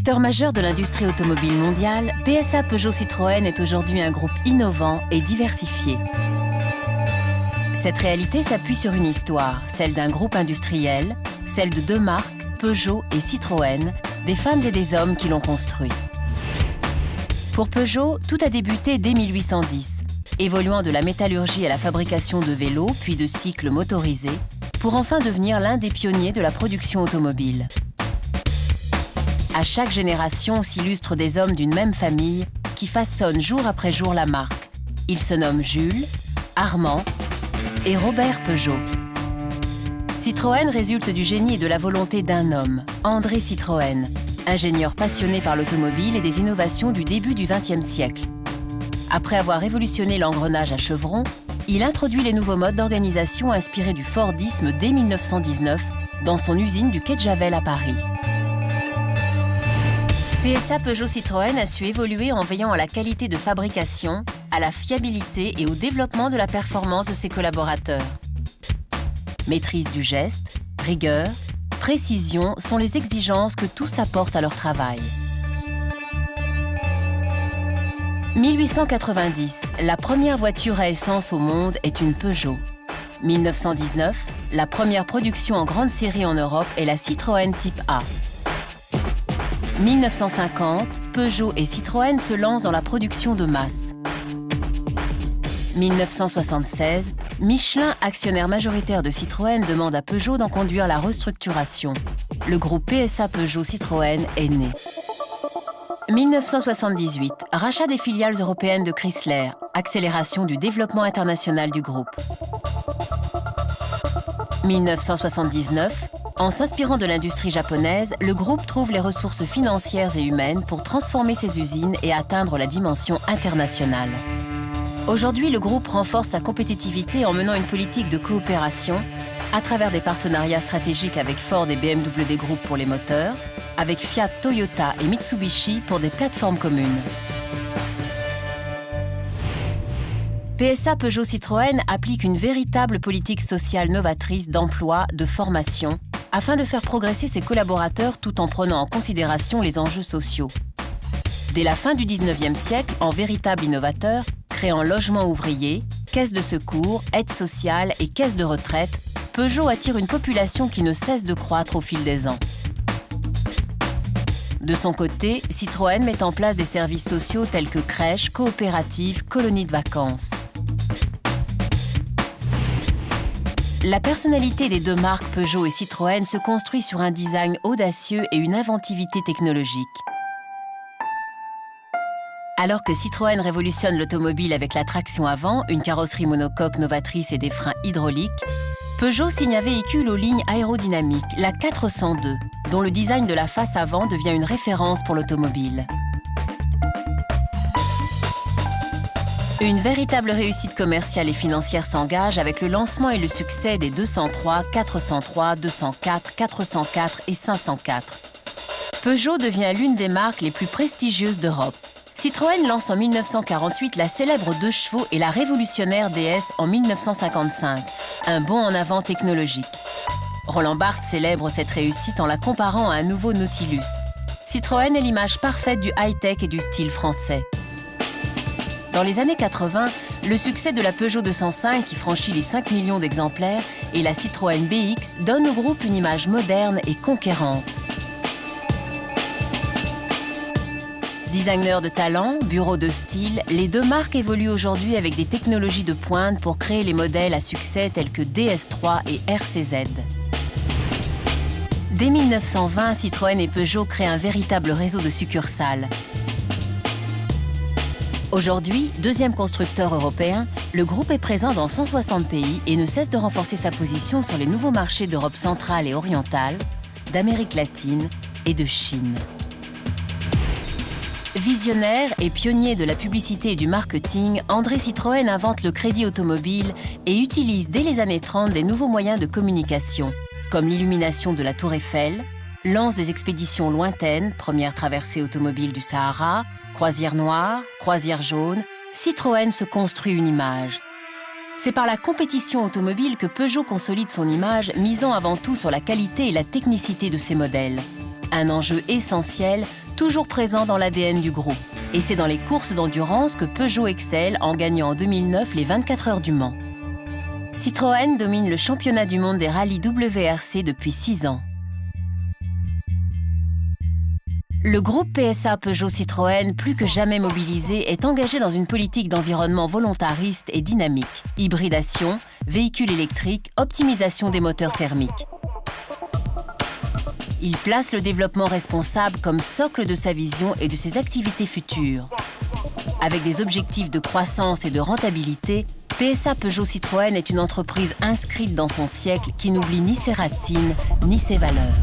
Acteur majeur de l'industrie automobile mondiale, PSA Peugeot Citroën est aujourd'hui un groupe innovant et diversifié. Cette réalité s'appuie sur une histoire, celle d'un groupe industriel, celle de deux marques, Peugeot et Citroën, des femmes et des hommes qui l'ont construit. Pour Peugeot, tout a débuté dès 1810, évoluant de la métallurgie à la fabrication de vélos puis de cycles motorisés, pour enfin devenir l'un des pionniers de la production automobile. À chaque génération s'illustrent des hommes d'une même famille qui façonnent jour après jour la marque. Ils se nomment Jules, Armand et Robert Peugeot. Citroën résulte du génie et de la volonté d'un homme, André Citroën, ingénieur passionné par l'automobile et des innovations du début du XXe siècle. Après avoir révolutionné l'engrenage à chevron, il introduit les nouveaux modes d'organisation inspirés du Fordisme dès 1919 dans son usine du quai de Javel à Paris. PSA Peugeot Citroën a su évoluer en veillant à la qualité de fabrication, à la fiabilité et au développement de la performance de ses collaborateurs. Maîtrise du geste, rigueur, précision sont les exigences que tous apportent à leur travail. 1890, la première voiture à essence au monde est une Peugeot. 1919, la première production en grande série en Europe est la Citroën Type A. 1950, Peugeot et Citroën se lancent dans la production de masse. 1976, Michelin, actionnaire majoritaire de Citroën, demande à Peugeot d'en conduire la restructuration. Le groupe PSA Peugeot Citroën est né. 1978, rachat des filiales européennes de Chrysler, accélération du développement international du groupe. 1979, en s'inspirant de l'industrie japonaise, le groupe trouve les ressources financières et humaines pour transformer ses usines et atteindre la dimension internationale. Aujourd'hui, le groupe renforce sa compétitivité en menant une politique de coopération à travers des partenariats stratégiques avec Ford et BMW Group pour les moteurs, avec Fiat, Toyota et Mitsubishi pour des plateformes communes. PSA Peugeot Citroën applique une véritable politique sociale novatrice d'emploi, de formation, afin de faire progresser ses collaborateurs tout en prenant en considération les enjeux sociaux. Dès la fin du XIXe siècle, en véritable innovateur, créant logement ouvrier, caisse de secours, aide sociale et caisse de retraite, Peugeot attire une population qui ne cesse de croître au fil des ans. De son côté, Citroën met en place des services sociaux tels que crèches, coopératives, colonies de vacances. La personnalité des deux marques Peugeot et Citroën se construit sur un design audacieux et une inventivité technologique. Alors que Citroën révolutionne l'automobile avec la traction avant, une carrosserie monocoque novatrice et des freins hydrauliques, Peugeot signe un véhicule aux lignes aérodynamiques, la 402, dont le design de la face avant devient une référence pour l'automobile. Une véritable réussite commerciale et financière s'engage avec le lancement et le succès des 203, 403, 204, 404 et 504. Peugeot devient l'une des marques les plus prestigieuses d'Europe. Citroën lance en 1948 la célèbre 2 chevaux et la révolutionnaire DS en 1955, un bond en avant technologique. Roland Barthes célèbre cette réussite en la comparant à un nouveau Nautilus. Citroën est l'image parfaite du high-tech et du style français. Dans les années 80, le succès de la Peugeot 205 qui franchit les 5 millions d'exemplaires et la Citroën BX donnent au groupe une image moderne et conquérante. Designers de talent, bureaux de style, les deux marques évoluent aujourd'hui avec des technologies de pointe pour créer les modèles à succès tels que DS3 et RCZ. Dès 1920, Citroën et Peugeot créent un véritable réseau de succursales. Aujourd'hui, deuxième constructeur européen, le groupe est présent dans 160 pays et ne cesse de renforcer sa position sur les nouveaux marchés d'Europe centrale et orientale, d'Amérique latine et de Chine. Visionnaire et pionnier de la publicité et du marketing, André Citroën invente le crédit automobile et utilise dès les années 30 des nouveaux moyens de communication, comme l'illumination de la Tour Eiffel, lance des expéditions lointaines, première traversée automobile du Sahara, croisière noire, croisière jaune, Citroën se construit une image. C'est par la compétition automobile que Peugeot consolide son image, misant avant tout sur la qualité et la technicité de ses modèles. Un enjeu essentiel toujours présent dans l'ADN du groupe. Et c'est dans les courses d'endurance que Peugeot excelle en gagnant en 2009 les 24 heures du Mans. Citroën domine le championnat du monde des rallyes WRC depuis 6 ans. Le groupe PSA Peugeot Citroën, plus que jamais mobilisé, est engagé dans une politique d'environnement volontariste et dynamique. Hybridation, véhicules électriques, optimisation des moteurs thermiques. Il place le développement responsable comme socle de sa vision et de ses activités futures. Avec des objectifs de croissance et de rentabilité, PSA Peugeot Citroën est une entreprise inscrite dans son siècle qui n'oublie ni ses racines ni ses valeurs.